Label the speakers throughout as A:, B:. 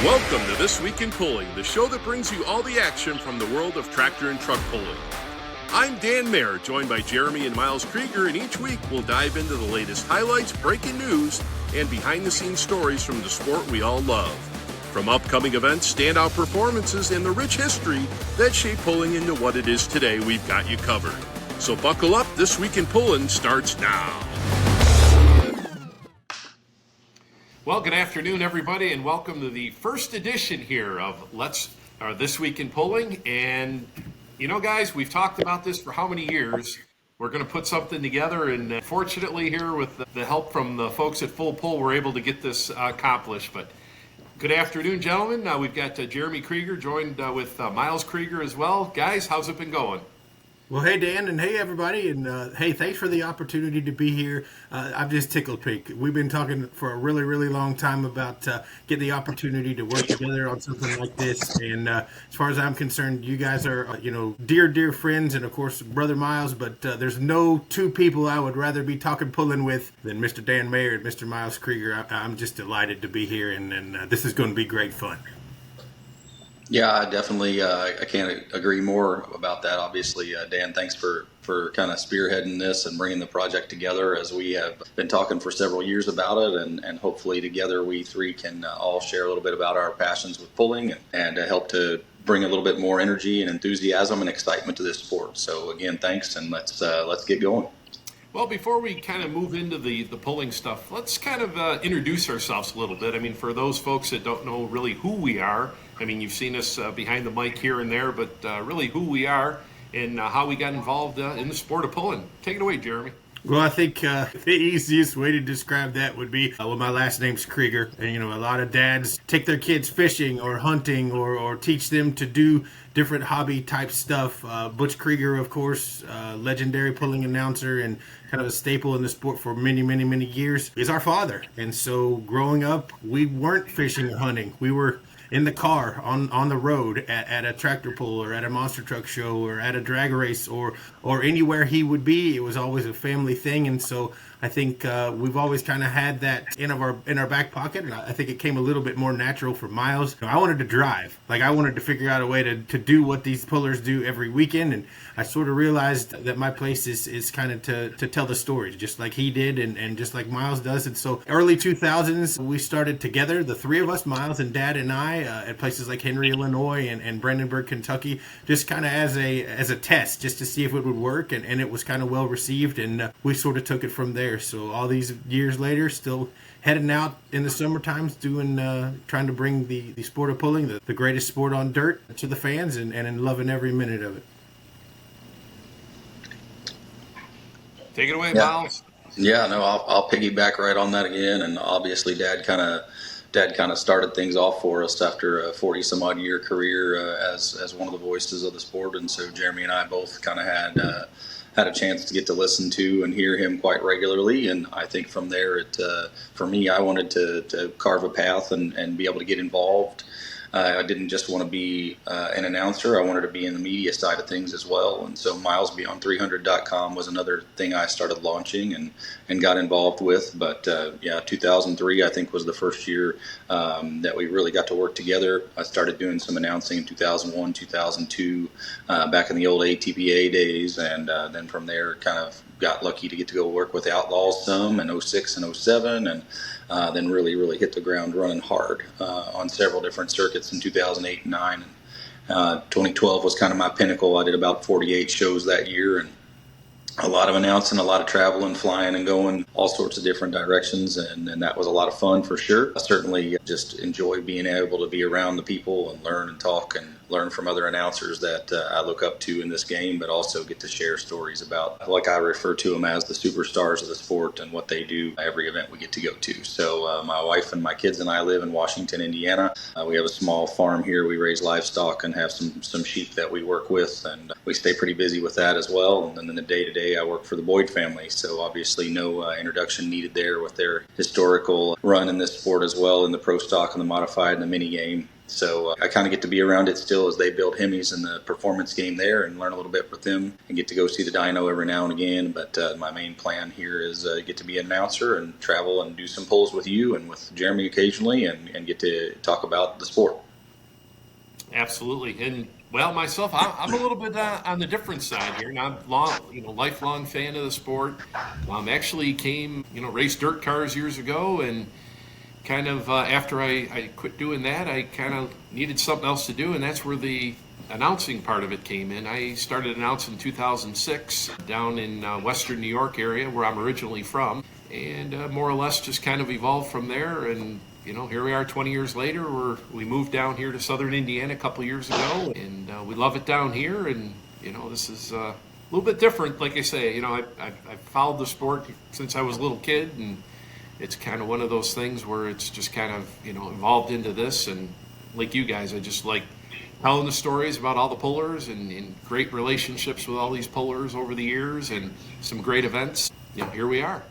A: Welcome to This Week in Pulling, the show that brings you all the action from the world of tractor and truck pulling. I'm Dan Mayer, joined by Jeremy and Miles Krieger, and each week we'll dive into the latest highlights, breaking news, and behind-the-scenes stories from the sport we all love. From upcoming events, standout performances, and the rich history that shaped pulling into what it is today, we've got you covered. So buckle up, This Week in Pulling starts now. Well, good afternoon, everybody, and welcome to the first edition here of This Week in Pulling. And, you know, guys, we've talked about this for how many years? We're going to put something together, and fortunately here with the help from the folks at Full Pull, we're able to get this accomplished. But good afternoon, gentlemen. We've got Jeremy Krieger joined with Miles Krieger as well. Guys, how's it been going?
B: Well, hey, Dan, and hey, everybody, and hey, thanks for the opportunity to be here. I'm just tickled pink. We've been talking for a really, really long time about getting the opportunity to work together on something like this, and as far as I'm concerned, you guys are, dear, dear friends, and of course, Brother Miles, but there's no two people I would rather be talking pulling with than Mr. Dan Mayer and Mr. Miles Krieger. I'm just delighted to be here, and this is going to be great fun.
C: Yeah, I definitely I can't agree more about that. Obviously, Dan, thanks for kind of spearheading this and bringing the project together, as we have been talking for several years about it, and hopefully together we three can all share a little bit about our passions with pulling and help to bring a little bit more energy and enthusiasm and excitement to this sport. So again, thanks, and let's get going.
A: Well, before we kind of move into the pulling stuff, let's kind of introduce ourselves a little bit. I mean, for those folks that don't know really who we are, I mean, you've seen us behind the mic here and there, but really who we are and how we got involved in the sport of pulling. Take it away, Jeremy.
B: Well, I think the easiest way to describe that would be, my last name's Krieger. And, a lot of dads take their kids fishing or hunting or teach them to do different hobby type stuff. Butch Krieger, of course, legendary pulling announcer and kind of a staple in the sport for many, many, many years, is our father. And so growing up, we weren't fishing or hunting. We were in the car, on the road, at a tractor pull or at a monster truck show or at a drag race or anywhere he would be. It was always a family thing, and so I think we've always kind of had that in our back pocket, and I think it came a little bit more natural for Miles. I wanted to drive. I wanted to figure out a way to do what these pullers do every weekend, and I sort of realized that my place is kind of to tell the stories, just like he did and just like Miles does. And so early 2000s, we started together, the three of us, Miles and Dad and I, at places like Henry, Illinois and Brandenburg, Kentucky, just kind of as a test, just to see if it would work, and it was kind of well received, and we sort of took it from there. So all these years later, still heading out in the summer times, trying to bring the sport of pulling, the greatest sport on dirt, to the fans, and loving every minute of it.
A: Take it away, Miles.
C: Yeah, no, I'll piggyback right on that again. And obviously, Dad kind of started things off for us after a 40 some odd year career as one of the voices of the sport. And so Jeremy and I both kind of had a chance to get to listen to and hear him quite regularly. And I think from there, for me, I wanted to carve a path and be able to get involved. I didn't just want to be an announcer. I wanted to be in the media side of things as well. And so milesbeyond300.com was another thing I started launching and got involved with. But 2003, I think, was the first year that we really got to work together. I started doing some announcing in 2001, 2002, back in the old NTPA days. And then from there, kind of got lucky to get to go work with Outlaws some in 06 and 07, and then really hit the ground running hard on several different circuits in 2008 and 9. 2012 was kind of my pinnacle. I did about 48 shows that year, and a lot of announcing, a lot of traveling, flying and going all sorts of different directions, and that was a lot of fun for sure. I certainly just enjoy being able to be around the people and learn and talk and learn from other announcers that I look up to in this game, but also get to share stories about, like I refer to them as, the superstars of the sport and what they do every event we get to go to. So my wife and my kids and I live in Washington, Indiana. We have a small farm here. We raise livestock and have some sheep that we work with, and we stay pretty busy with that as well. And then the day-to-day NTPA. I work for the Boyd family, so obviously no introduction needed there with their historical run in this sport as well, in the pro stock and the modified and the mini game. So I kind of get to be around it still as they build Hemis in the performance game there and learn a little bit with them and get to go see the dyno every now and again. But my main plan here is get to be an announcer and travel and do some polls with you and with Jeremy occasionally and get to talk about the sport.
A: Absolutely. And well, myself, I'm a little bit on the different side here. And I'm lifelong fan of the sport. Actually raced dirt cars years ago, and kind of after I quit doing that, I kind of needed something else to do, and that's where the announcing part of it came in. I started announcing in 2006 down in Western New York area, where I'm originally from, and more or less just kind of evolved from there. And here we are 20 years later, we moved down here to Southern Indiana a couple years ago, and we love it down here. And this is a little bit different. Like I say, I've followed the sport since I was a little kid, and it's kind of one of those things where it's just kind of, evolved into this. And like you guys, I just like telling the stories about all the pullers and great relationships with all these pullers over the years and some great events. Here we are.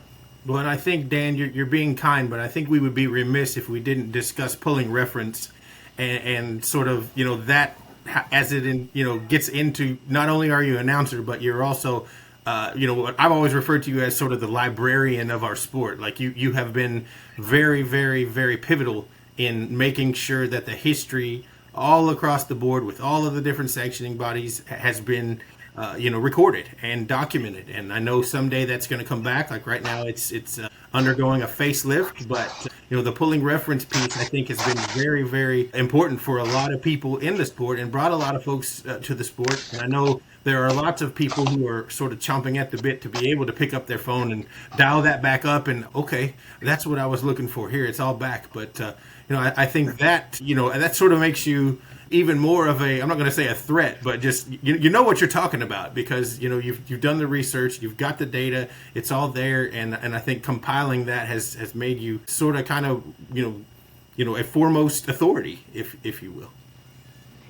B: Well, and I think, Dan, you're being kind, but I think we would be remiss if we didn't discuss pulling reference and sort of, that as it, gets into, not only are you an announcer, but you're also what I've always referred to you as sort of the librarian of our sport. Like you have been very, very, very pivotal in making sure that the history all across the board with all of the different sanctioning bodies has been, recorded and documented. And I know someday that's going to come back. Like right now, it's undergoing a facelift, but the pulling reference piece I think has been very, very important for a lot of people in the sport and brought a lot of folks to the sport. And I know there are lots of people who are sort of chomping at the bit to be able to pick up their phone and dial that back up and, okay, that's what I was looking for here. It's all back. But, I think that, that sort of makes you even more of a, I'm not going to say a threat, but just, you know what you're talking about because, you've done the research, you've got the data, it's all there. And I think compiling that has made you sort of kind of, a foremost authority, if you will.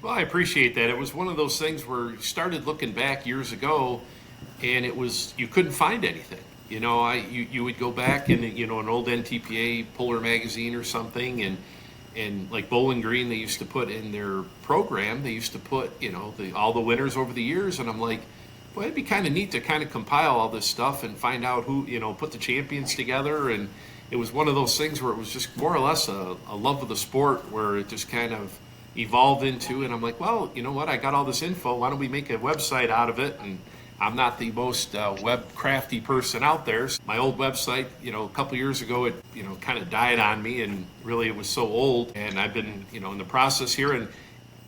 A: Well, I appreciate that. It was one of those things where you started looking back years ago, and you couldn't find anything. You would go back in an old NTPA puller magazine or something, and like Bowling Green, they used to put in their program, they used to put all the winners over the years, and I'm like, well, it'd be kind of neat to kind of compile all this stuff and find out who put the champions together. And it was one of those things where it was just more or less a love of the sport, where it just kind of evolved into, and I'm like, well, you know what, I got all this info, why don't we make a website out of it? And I'm not the most web crafty person out there. So my old website, a couple years ago, it kind of died on me, and really it was so old, and I've been in the process here, and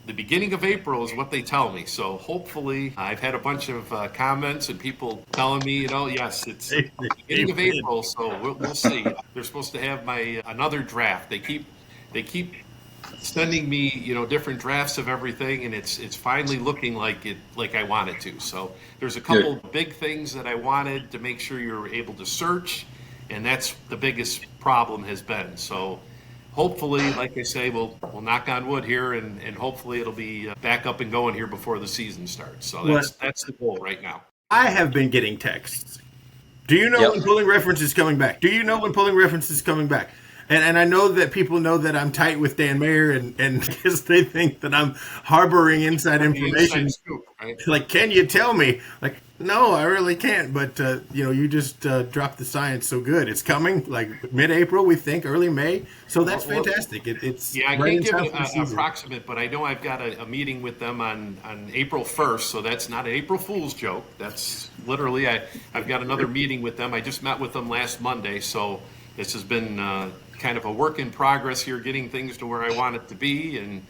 A: the beginning of April is what they tell me. So hopefully, I've had a bunch of comments and people telling me, yes, it's the beginning of April, so we'll see. They're supposed to have another draft. They keep sending me, different drafts of everything, and it's finally looking like I want it to. So there's a couple big things that I wanted to make sure you're able to search, and that's the biggest problem has been. So hopefully, like I say, we'll knock on wood here, and hopefully it'll be back up and going here before the season starts. So that's the goal right now.
B: I have been getting texts. Do you know when pulling reference is coming back? Do you know when pulling reference is coming back? And I know that people know that I'm tight with Dan Mayer, and because they think that I'm harboring inside information.
A: Inside scoop, right?
B: Like, can you tell me? Like, no, I really can't. But, you just dropped the science so good. It's coming, like, mid-April, we think, early May. So that's fantastic. It's
A: I can't give an approximate, but I know I've got a meeting with them on April 1st, so that's not an April Fool's joke. That's literally, I've got another meeting with them. I just met with them last Monday, so this has been kind of a work in progress here, getting things to where I want it to be. And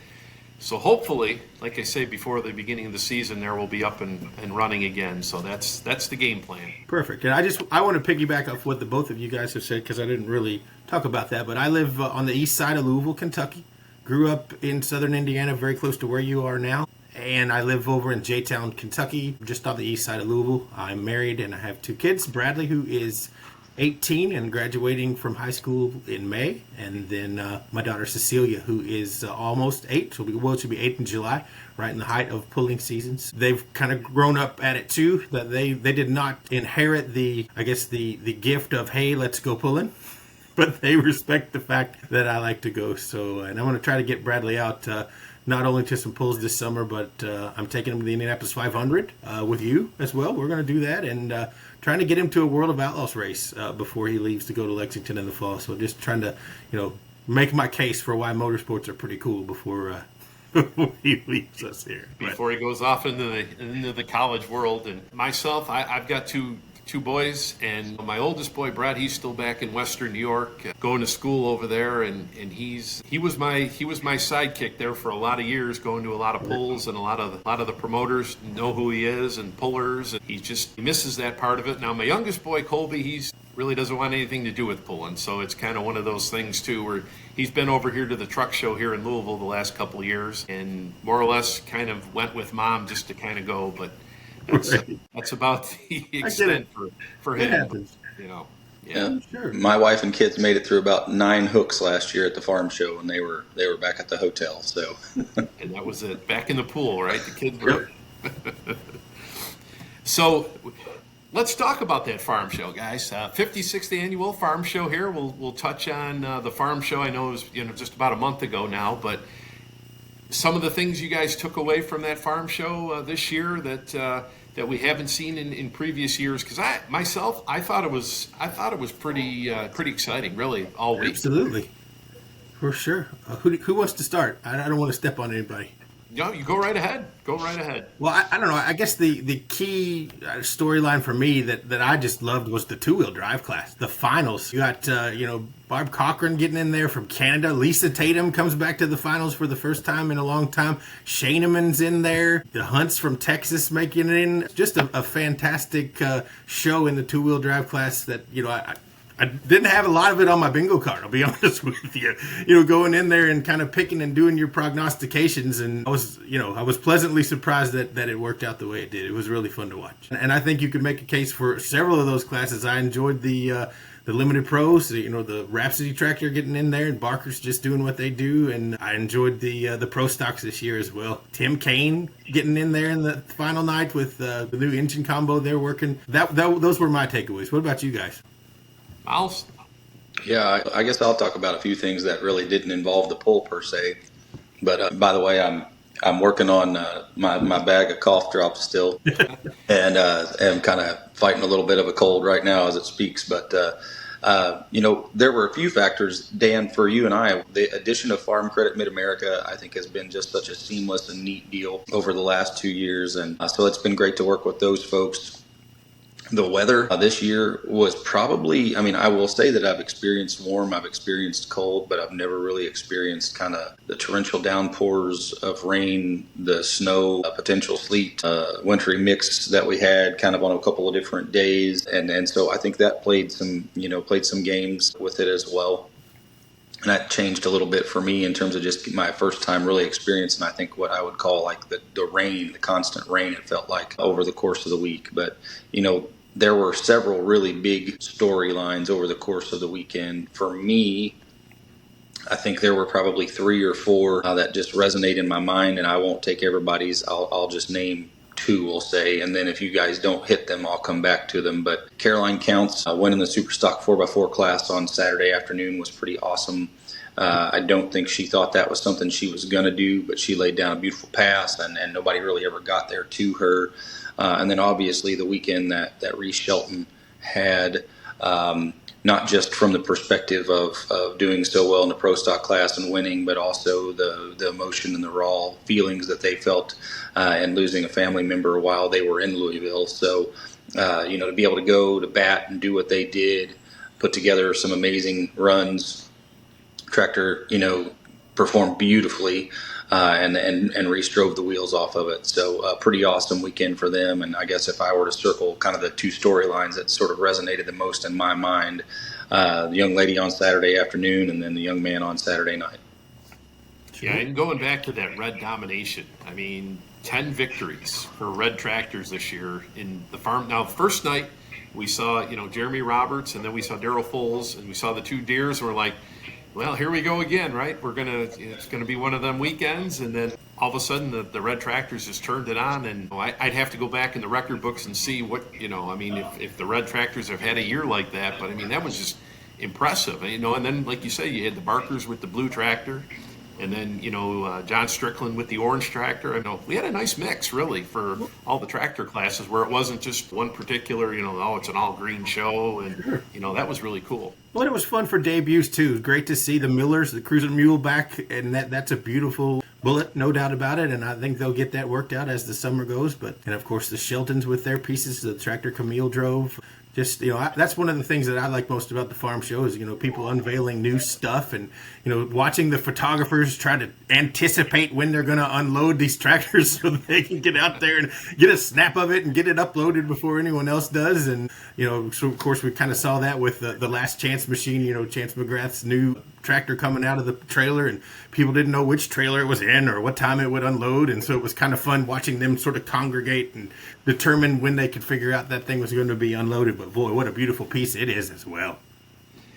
A: so hopefully, like I say, before the beginning of the season, there will be up and running again. So that's the game plan.
B: Perfect. And I want to piggyback off what the both of you guys have said, because I didn't really talk about that. But I live on the east side of Louisville, Kentucky. Grew up in Southern Indiana, very close to where you are now. And I live over in J-Town, Kentucky, just on the east side of Louisville. I'm married and I have 2 kids. Bradley, who is 18 and graduating from high school in May. And then my daughter Cecilia, who is almost 8. She'll be 8 in July, right in the height of pulling seasons. They've kind of grown up at it too. That they did not inherit the gift of, hey, let's go pulling. But they respect the fact that I like to go. So, and I want to try to get Bradley out not only to some pulls this summer, but I'm taking him to the Indianapolis 500 with you as well. We're going to do that and trying to get him to a World of Outlaws race before he leaves to go to Lexington in the fall. So just trying to, make my case for why motorsports are pretty cool before he leaves us here.
A: Before he goes off into the college world. And myself, I've got two boys, and my oldest boy Brad, he's still back in Western New York, going to school over there, and he was my sidekick there for a lot of years, going to a lot of pulls, and a lot of the promoters know who he is and pullers, and he misses that part of it. Now my youngest boy Colby, he's really doesn't want anything to do with pulling, so it's kind of one of those things too where he's been over here to the truck show here in Louisville the last couple of years, and more or less kind of went with mom just to kind of go, but that's about the extent for him. It happens.
C: Yeah. Sure. My wife and kids made it through about 9 hooks last year at the farm show, and they were back at the hotel. So,
A: and that was it. Back in the pool, right? The kids were. So, let's talk about that farm show, guys. 56th annual farm show here. We'll touch on the farm show. I know it was just about a month ago now, but some of the things you guys took away from that farm show this year that we haven't seen in previous years, because I thought it was pretty exciting, really, all week.
B: Absolutely, for sure. Who wants to start? I don't want to step on anybody.
A: No, you go right ahead.
B: Well, I don't know. I guess the key storyline for me that I just loved was the 2-wheel drive class, the finals. You got Barb Cochran getting in there from Canada. Lisa Tatum comes back to the finals for the first time in a long time. Shaneman's in there. The Hunts from Texas making it in. Just a fantastic show in the 2-wheel drive class that I didn't have a lot of it on my bingo card, I'll be honest with you. Going in there and kind of picking and doing your prognostications, and I was pleasantly surprised that it worked out the way it did. It was really fun to watch. And I think you could make a case for several of those classes. I enjoyed the limited pros, the Rhapsody tractor getting in there, and Barker's just doing what they do, and I enjoyed the pro stocks this year as well. Tim Kaine getting in there in the final night with the new engine combo they're working. Those were my takeaways. What about you guys?
A: Miles?
C: Yeah, I guess I'll talk about a few things that really didn't involve the pull per se. But by the way, I'm working on my bag of cough drops still, and am kind of fighting a little bit of a cold right now as it speaks. But there were a few factors, Dan, for you and I. The addition of Farm Credit Mid-America, I think, has been just such a seamless and neat deal over the last 2 years, and so it's been great to work with those folks. The weather this year was probably, I will say that I've experienced warm, I've experienced cold, but I've never really experienced kind of the torrential downpours of rain, the snow, potential sleet, wintry mix that we had kind of on a couple of different days. And so I think that played some games with it as well. And that changed a little bit for me in terms of just my first time really experiencing, I think, what I would call like the rain, the constant rain it felt like over the course of the week. But, there were several really big storylines over the course of the weekend. For me, I think there were probably 3 or 4 that just resonate in my mind, and I won't take everybody's. I'll just name 2, we'll say, and then if you guys don't hit them, I'll come back to them. But Caroline Counts winning the Superstock 4x4 class on Saturday afternoon was pretty awesome. I don't think she thought that was something she was going to do, but she laid down a beautiful pass, and nobody really ever got there to her. And then obviously the weekend that Reese Shelton had, not just from the perspective of doing so well in the pro stock class and winning, but also the emotion and the raw feelings that they felt and losing a family member while they were in Louisville. So, to be able to go to bat and do what they did, put together some amazing runs, tractor, performed beautifully. And Reese drove the wheels off of it. So a pretty awesome weekend for them. And I guess if I were to circle kind of the 2 storylines that sort of resonated the most in my mind, the young lady on Saturday afternoon and then the young man on Saturday night.
A: Yeah, and going back to that red domination, 10 victories for red tractors this year in the farm. Now, the first night, we saw, Jeremy Roberts, and then we saw Daryl Foles, and we saw the two deers, and we're like, well, here we go again, right? It's gonna be one of them weekends, and then all of a sudden the Red Tractors just turned it on, and I'd have to go back in the record books and see what, if the Red Tractors have had a year like that, but that was just impressive, and then like you say, you had the Barkers with the blue tractor, and then, John Strickland with the orange tractor. We had a nice mix, really, for all the tractor classes where it wasn't just one particular, it's an all-green show, and, that was really cool.
B: Well, it was fun for debuts, too. Great to see the Millers, the Cruiser Mule back, and that's a beautiful bullet, no doubt about it, and I think they'll get that worked out as the summer goes. And, of course, the Sheltons with their pieces, the tractor Camille drove. Just, that's one of the things that I like most about the farm show is, people unveiling new stuff and, watching the photographers try to anticipate when they're going to unload these tractors so that they can get out there and get a snap of it and get it uploaded before anyone else does. And, so of course we kind of saw that with the Last Chance machine, Chance McGrath's new tractor coming out of the trailer, and people didn't know which trailer it was in or what time it would unload, and so it was kind of fun watching them sort of congregate and determine when they could figure out that thing was going to be unloaded. But boy, what a beautiful piece it is as well.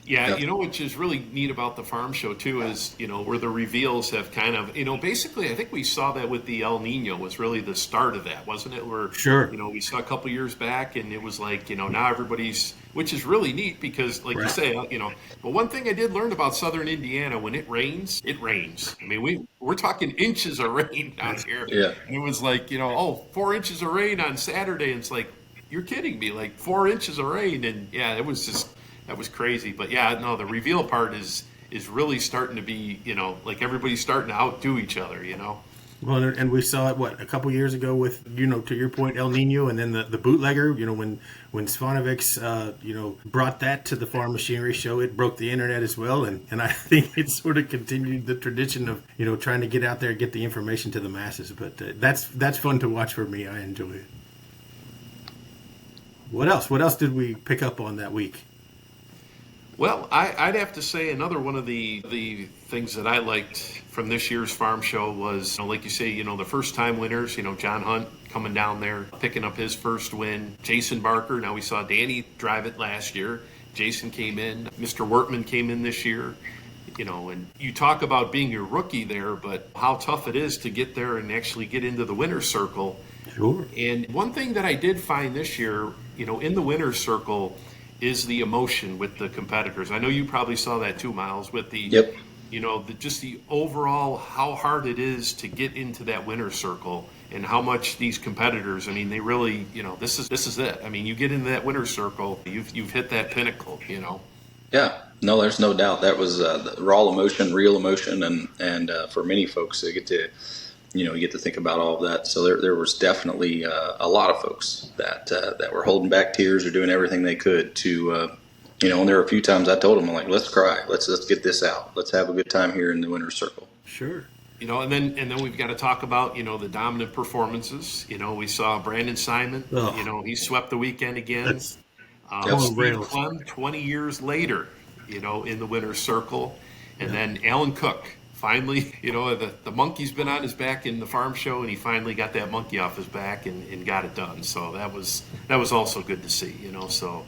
A: Yeah, which is really neat about the farm show too is, where the reveals have kind of, basically I think we saw that with the El Nino was really the start of that, wasn't it? Where,
B: sure.
A: We saw a couple years back and it was like, now everybody's, which is really neat because like right. You say, but one thing I did learn about Southern Indiana, when it rains, it rains. We're talking inches of rain down here.
C: Yeah. And
A: it was like, 4 inches of rain on Saturday. And it's like, you're kidding me, like 4 inches of rain. And yeah, it was just, that was crazy. But yeah, no, the reveal part is really starting to be, like everybody's starting to outdo each other,
B: Well, and we saw it, a couple years ago with, to your point, El Nino, and then the bootlegger, when Svanovics, brought that to the farm machinery show, it broke the internet as well. And I think it sort of continued the tradition of, trying to get out there and get the information to the masses. But that's fun to watch for me. I enjoy it. What else? What else did we pick up on that week?
A: Well, I'd have to say another one of the things that I liked from this year's farm show was, like you say, the first-time winners, John Hunt coming down there, picking up his first win. Jason Barker, now we saw Danny drive it last year. Jason came in. Mr. Wortman came in this year. And you talk about being your rookie there, but how tough it is to get there and actually get into the winner's circle.
B: Sure.
A: And one thing that I did find this year, in the winner's circle, is the emotion with the competitors. I know you probably saw that too, Miles, with the,
C: yep.
A: Just the overall, how hard it is to get into that winner's circle and how much these competitors, they really, this is it. You get into that winner's circle, you've hit that pinnacle,
C: Yeah, no, there's no doubt. That was raw emotion, real emotion, and for many folks, they get to, you get to think about all of that. So there was definitely a lot of folks that were holding back tears or doing everything they could to, and there were a few times I told them, I'm like, let's cry, let's get this out, let's have a good time here in the winner's circle.
B: Sure.
A: And then we've got to talk about, the dominant performances. We saw Brandon Simon, he swept the weekend again. Steve Clem, 20 years later, in the winner's circle. And then Alan Cook, finally, the monkey's been on his back in the farm show, and he finally got that monkey off his back and got it done. So that was also good to see, so.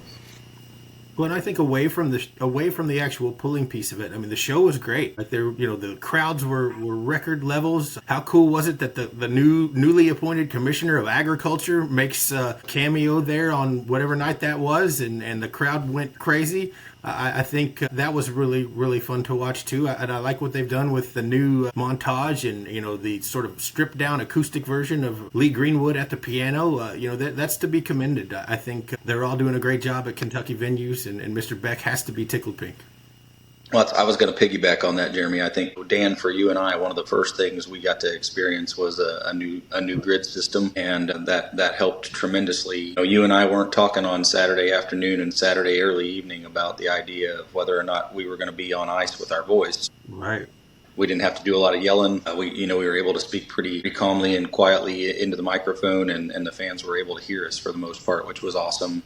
B: Well, and I think away from the actual pulling piece of it, the show was great. Like the crowds were record levels. How cool was it that the newly appointed commissioner of agriculture makes a cameo there on whatever night that was, and the crowd went crazy. I think that was really, really fun to watch too. And I like what they've done with the new montage and, the sort of stripped down acoustic version of Lee Greenwood at the piano. That's to be commended. I think they're all doing a great job at Kentucky venues, and Mr. Beck has to be tickled pink.
C: Well, I was going to piggyback on that, Jeremy. I think, Dan, for you and I, one of the first things we got to experience was a new grid system, and that helped tremendously. You and I weren't talking on Saturday afternoon and Saturday early evening about the idea of whether or not we were going to be on ice with our voice.
B: Right.
C: We didn't have to do a lot of yelling. We were able to speak pretty calmly and quietly into the microphone, and the fans were able to hear us for the most part, which was awesome.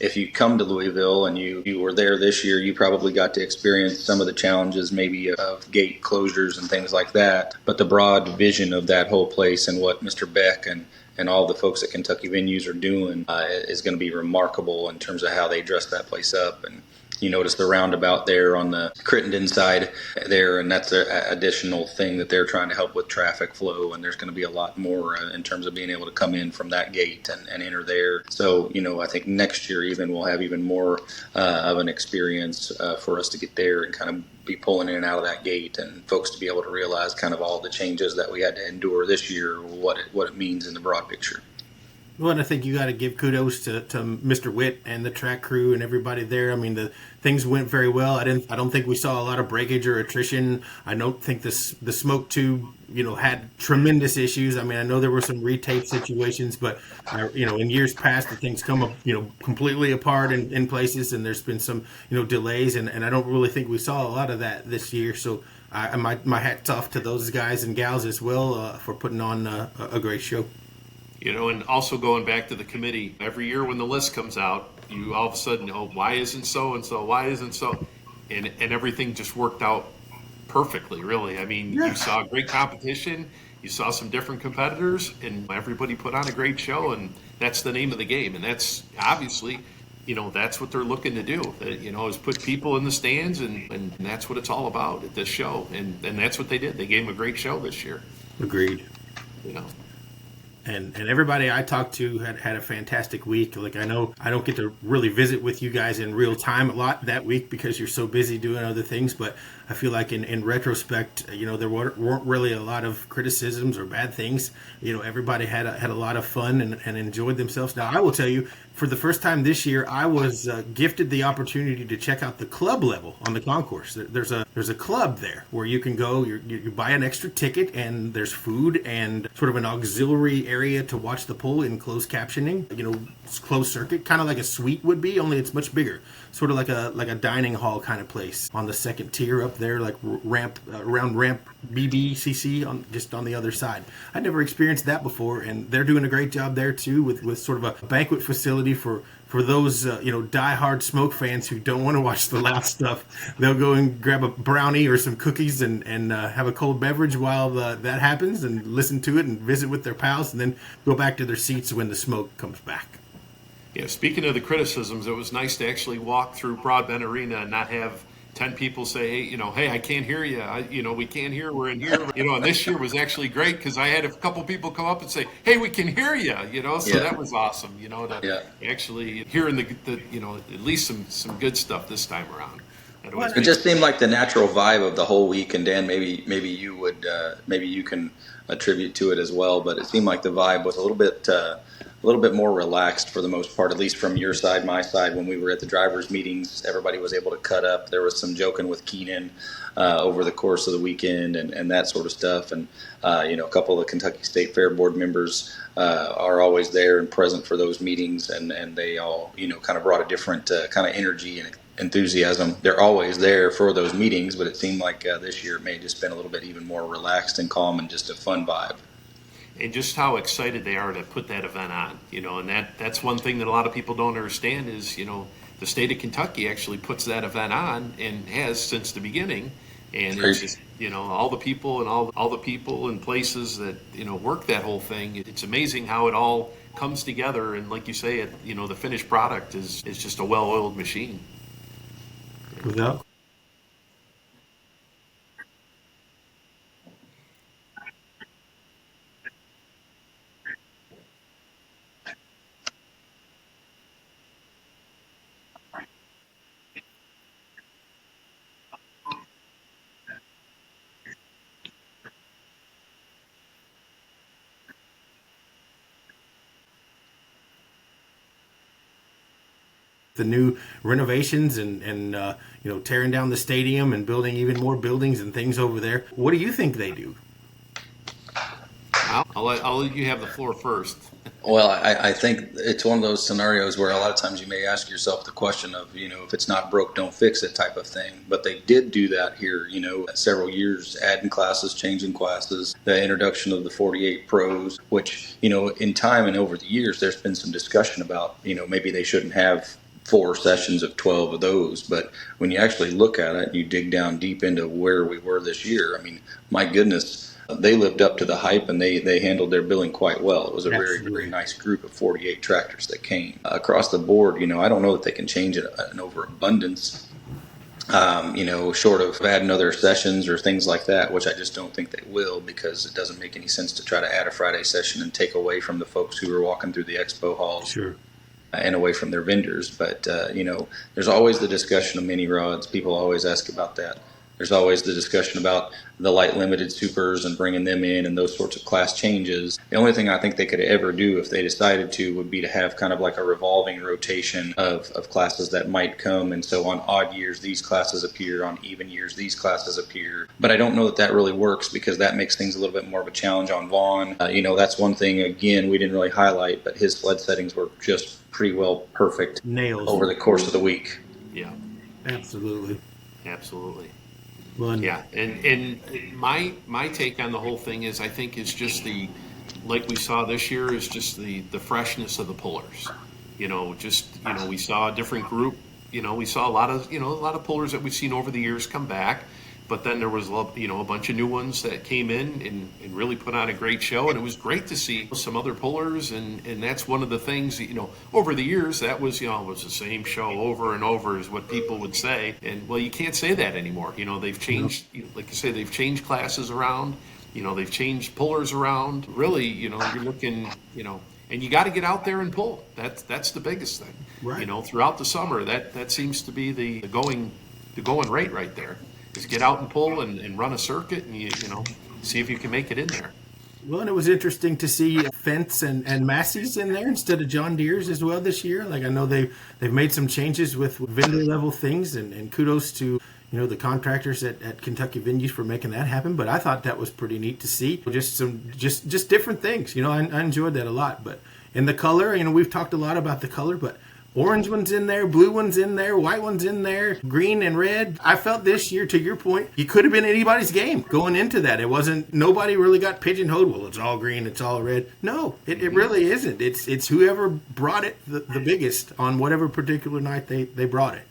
C: If you come to Louisville and you were there this year, you probably got to experience some of the challenges maybe of gate closures and things like that. But the broad vision of that whole place and what Mr. Beck and and all the folks at Kentucky Venues are doing is going to be remarkable in terms of how they dress that place up. And you notice the roundabout there on the Crittenden side there, and that's an additional thing that they're trying to help with traffic flow. And there's going to be a lot more in terms of being able to come in from that gate and enter there. So, I think next year even we'll have even more of an experience for us to get there and kind of be pulling in and out of that gate, and folks to be able to realize kind of all the changes that we had to endure this year, what it means in the broad picture.
B: Well, and I think you got to give kudos to Mr. Witt and the track crew and everybody there. I mean, the things went very well. I don't think we saw a lot of breakage or attrition. I don't think the smoke tube, had tremendous issues. I mean, I know there were some retape situations, but in years past, the things come up, completely apart in places, and there's been some, delays, and I don't really think we saw a lot of that this year. So my hat's off to those guys and gals as well for putting on a great show.
A: And also going back to the committee, every year when the list comes out, you all of a sudden, why isn't so-and-so, why isn't so? And everything just worked out perfectly, really. I mean, You saw great competition, you saw some different competitors, and everybody put on a great show, and that's the name of the game. And that's obviously, that's what they're looking to do, is put people in the stands, and that's what it's all about at this show. And that's what they did. They gave them a great show this year.
B: Agreed. And everybody I talked to had a fantastic week. Like, I know I don't get to really visit with you guys in real time a lot that week because you're so busy doing other things, but I feel like in retrospect, there weren't really a lot of criticisms or bad things. Everybody had a lot of fun and enjoyed themselves. Now, I will tell you, for the first time this year, I was gifted the opportunity to check out the club level on the concourse. There's a club there where you can go, you buy an extra ticket, and there's food and sort of an auxiliary area to watch the pull in closed captioning, closed circuit, kind of like a suite would be, only it's much bigger. Sort of like a dining hall kind of place on the second tier up there, like around ramp BBCC just on the other side. I'd never experienced that before, and they're doing a great job there too with sort of a banquet facility for those diehard smoke fans who don't want to watch the loud stuff. They'll go and grab a brownie or some cookies and have a cold beverage while that happens, and listen to it and visit with their pals, and then go back to their seats when the smoke comes back.
A: Yeah, speaking of the criticisms, it was nice to actually walk through Broadbent Arena and not have 10 people say, hey, I can't hear you. We can't hear, we're in here. And this year was actually great because I had a couple people come up and say, hey, we can hear you, so that was awesome, to actually hearing the at least some good stuff this time around.
C: It just seemed like the natural vibe of the whole week, and Dan, maybe you would, maybe you can attribute to it as well, but it seemed like the vibe was a little bit more relaxed for the most part, at least from your side, my side. When we were at the drivers' meetings, everybody was able to cut up. There was some joking with Keenan over the course of the weekend and that sort of stuff. And, a couple of the Kentucky State Fair board members are always there and present for those meetings, and they all, kind of brought a different kind of energy and enthusiasm. They're always there for those meetings, but it seemed like this year it may have just been a little bit even more relaxed and calm and just a fun vibe.
A: And just how excited they are to put that event on, and that's one thing that a lot of people don't understand is, the state of Kentucky actually puts that event on and has since the beginning. And it's just, all the people and all the people and places that, work that whole thing. It's amazing how it all comes together. And like you say, the finished product is just a well-oiled machine.
B: Without the new renovations and tearing down the stadium and building even more buildings and things over there. What do you think they do?
A: I'll let you have the floor first.
C: Well, I think it's one of those scenarios where a lot of times you may ask yourself the question of, if it's not broke, don't fix it type of thing. But they did do that here, several years, adding classes, changing classes, the introduction of the 48 pros, which, in time and over the years, there's been some discussion about, maybe they shouldn't have 4 sessions of 12 of those. But when you actually look at it, you dig down deep into where we were this year. I mean, my goodness, they lived up to the hype, and they handled their billing quite well. It was a very,
B: Absolutely.
C: very nice group of 48 tractors that came across the board. I don't know that they can change an overabundance, short of adding other sessions or things like that, which I just don't think they will, because it doesn't make any sense to try to add a Friday session and take away from the folks who are walking through the expo halls.
B: Sure.
C: And away from their vendors. But, there's always the discussion of mini rods. People always ask about that. There's always the discussion about the light limited supers and bringing them in and those sorts of class changes. The only thing I think they could ever do if they decided to would be to have kind of like a revolving rotation of classes that might come. And so on odd years, these classes appear. On even years, these classes appear. But I don't know that really works, because that makes things a little bit more of a challenge on Vaughn. That's one thing, again, we didn't really highlight, but his sled settings were just pretty well perfect
B: Nails
C: over the course of the week.
A: Yeah,
B: Absolutely.
A: Well, yeah, and my take on the whole thing is, I think is just like we saw this year, is just the freshness of the pullers. We saw a different group. We saw a lot of pullers that we've seen over the years come back. But then there was, a bunch of new ones that came in and really put on a great show. And it was great to see some other pullers. And that's one of the things, over the years, that was, was the same show over and over, is what people would say. And, well, you can't say that anymore. They've changed, like you say, they've changed classes around. They've changed pullers around. Really, you're looking, and you got to get out there and pull. That's the biggest thing.
B: Right.
A: Throughout the summer, that seems to be the going rate right there. Is get out and pull and run a circuit, and you see if you can make it in there.
B: Well, and it was interesting to see Fence and Massey's in there instead of John Deere's as well this year. Like, I know they've made some changes with vendor level things, and kudos to the contractors at Kentucky Venues for making that happen. But I thought that was pretty neat to see. Just different things. I enjoyed that a lot. But in the color, we've talked a lot about the color, but orange one's in there, blue one's in there, white one's in there, green and red. I felt this year, to your point, you could have been anybody's game going into that. It wasn't, nobody really got pigeonholed. Well, it's all green, it's all red. No, it really isn't. It's whoever brought it the biggest on whatever particular night they brought it.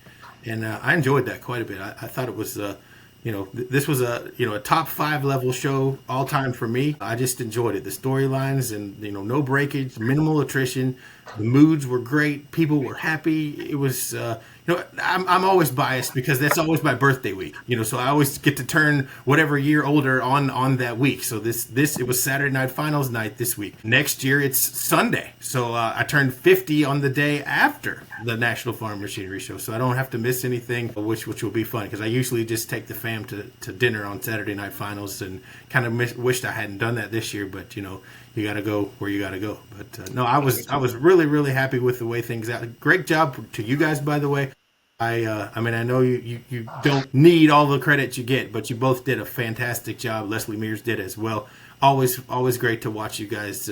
B: And I enjoyed that quite a bit. I thought it was, this was a top 5 level show all time for me. I just enjoyed it. The storylines and, no breakage, minimal attrition. The moods were great. People were happy. It was, I'm always biased because that's always my birthday week, so I always get to turn whatever year older on that week. So it was Saturday Night Finals night this week. Next year it's Sunday. So I turned 50 on the day after the National Farm Machinery Show. So I don't have to miss anything, which will be fun, because I usually just take the fam to dinner on Saturday Night Finals, and kind of wished I hadn't done that this year, but you got to go where you got to go. But no, I was really, really happy with the way things out. Great job to you guys, by the way. I know you don't need all the credit you get, but you both did a fantastic job. Leslie Mears did as well. Always great to watch you guys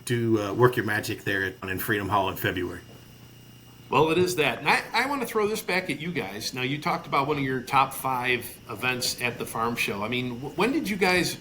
B: do work your magic there in Freedom Hall in February.
A: Well, it is that. And I want to throw this back at you guys. Now, you talked about one of your top 5 events at the farm show. I mean, when did you guys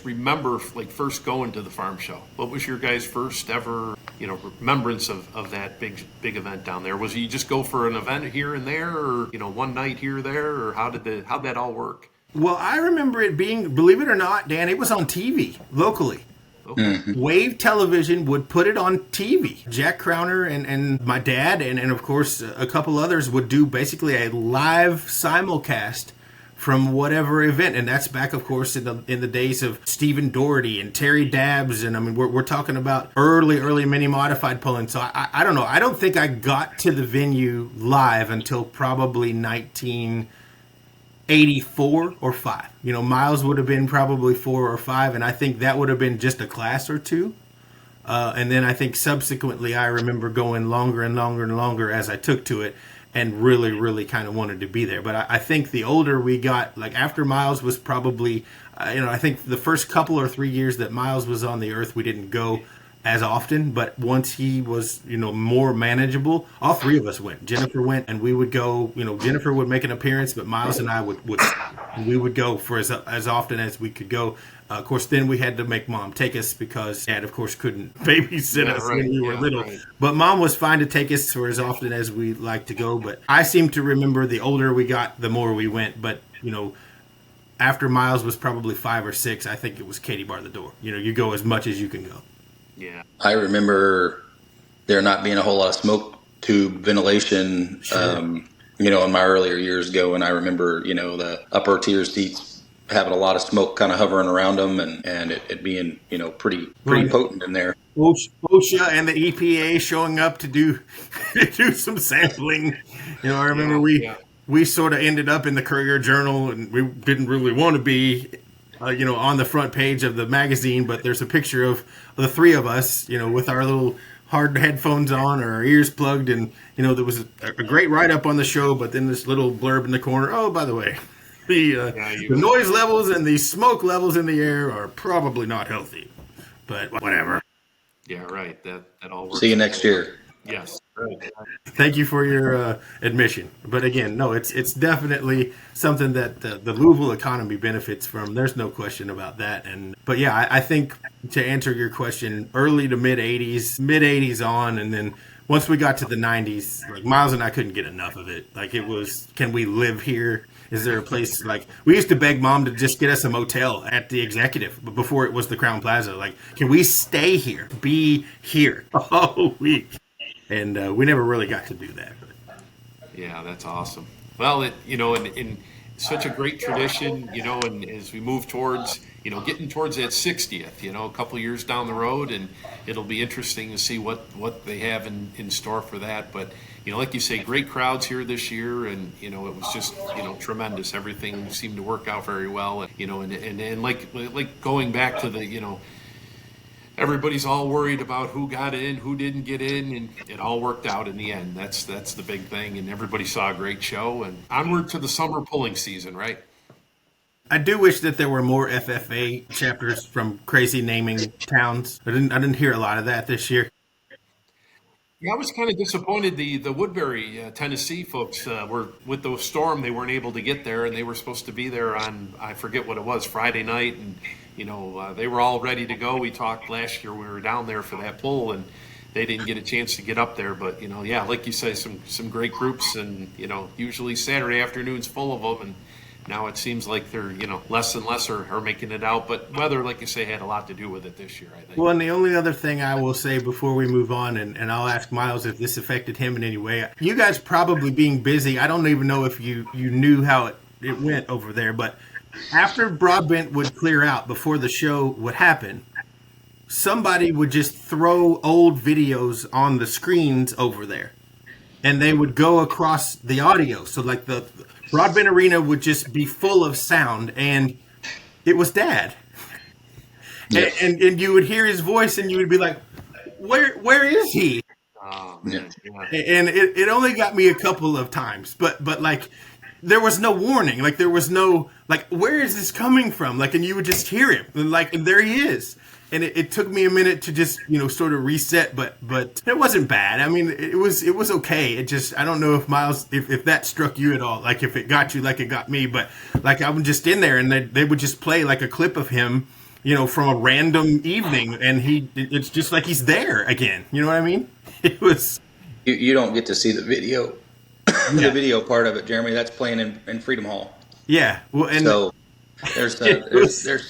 A: remember first going to the farm show? What was your guys' first ever, remembrance of that big event down there? Was it you just go for an event here and there, or, one night here or there, or how'd that all work?
B: Well, I remember it being, believe it or not, Dan, it was on TV locally.
A: Okay.
C: Mm-hmm.
B: Wave Television would put it on TV. Jack Crowner and my dad and of course a couple others would do basically a live simulcast from whatever event, and that's back, of course, in the days of Stephen Doherty and Terry Dabbs, and I mean we're talking about early mini modified pulling. So I don't know. I don't think I got to the venue live until probably 1984 or 5. Miles would have been probably 4 or 5, and I think that would have been just a class or two. And then I think subsequently I remember going longer and longer as I took to it, and really kind of wanted to be there. But I think the older we got, like after Miles was probably, I think the first couple or 3 years that Miles was on the earth, we didn't go as often. But once he was, more manageable, all 3 of us went. Jennifer went, and we would go, Jennifer would make an appearance, but Miles and I would go for as often as we could go. Of course, then we had to make Mom take us because Dad, of course, couldn't babysit us when we were little. Right. But Mom was fine to take us for as often as we liked to go. But I seem to remember the older we got, the more we went. But, after Miles was probably 5 or 6, I think it was Katie bar the door. You go as much as you can go.
D: Yeah.
C: I remember there not being a whole lot of smoke tube ventilation,
B: Sure.
C: in my earlier years ago. And I remember, the upper tier seats having a lot of smoke kind of hovering around them and it being, pretty potent in there.
B: OSHA and the EPA showing up to do some sampling. I remember we sort of ended up in the Courier Journal, and we didn't really want to be, on the front page of the magazine. But there's a picture of the three of us, with our little hard headphones on or our ears plugged, and there was a great write up on the show. But then this little blurb in the corner. Oh, by the way, the noise levels and the smoke levels in the air are probably not healthy. But whatever.
D: Yeah, right. That all works.
C: See you next year.
D: Yes. Right.
B: Thank you for your admission. But again, no, it's definitely something that the Louisville economy benefits from. There's no question about that. But yeah, I think to answer your question, early to mid 80s on, and then once we got to the 90s, like Miles and I couldn't get enough of it. Like it was, can we live here? Is there a place, like we used to beg Mom to just get us a motel at the Executive before it was the Crown Plaza. Like, can we stay here, be here all week? And we never really got to do that.
D: Yeah, that's awesome. Well, in such a great tradition, and as we move towards, getting towards that 60th, a couple years down the road, and it'll be interesting to see what they have in store for that. But, like you say, great crowds here this year, and, it was just, tremendous. Everything seemed to work out very well, and like going back to the, everybody's all worried about who got in, who didn't get in, and it all worked out in the end. That's the big thing, and everybody saw a great show. And onward to the summer pulling season, right?
B: I do wish that there were more FFA chapters from crazy naming towns. I didn't hear a lot of that this year.
D: Yeah, I was kind of disappointed. The Woodbury, Tennessee folks were with the storm. They weren't able to get there, and they were supposed to be there on, I forget what it was, Friday night, and they were all ready to go. We talked last year. We were down there for that pull, and they didn't get a chance to get up there. But like you say, some great groups, and usually Saturday afternoons full of them. And now it seems like they're less and less are making it out. But weather, like you say, had a lot to do with it this year, I think.
B: Well, and the only other thing I will say before we move on, and I'll ask Miles if this affected him in any way. You guys probably being busy. I don't even know if you knew how it went over there, but after Broadbent would clear out before the show would happen, somebody would just throw old videos on the screens over there, and they would go across the audio. So like the Broadbent Arena would just be full of sound, and it was Dad. Yes. And you would hear his voice, and you would be like, where is he?
D: Oh, man. Yeah.
B: And it only got me a couple of times, but like, there was no warning. Like, there was no, like, where is this coming from? Like, and you would just hear him. And there he is. And it took me a minute to just, sort of reset, but it wasn't bad. I mean, it was okay. It just, I don't know if Miles, if that struck you at all, like if it got you like it got me, but like I was just in there and they would just play like a clip of him, from a random evening, and it's just like he's there again. You know what I mean? It was.
C: You don't get to see the video. The video part of it, Jeremy, that's playing in Freedom Hall.
B: Yeah, well, and
C: so there's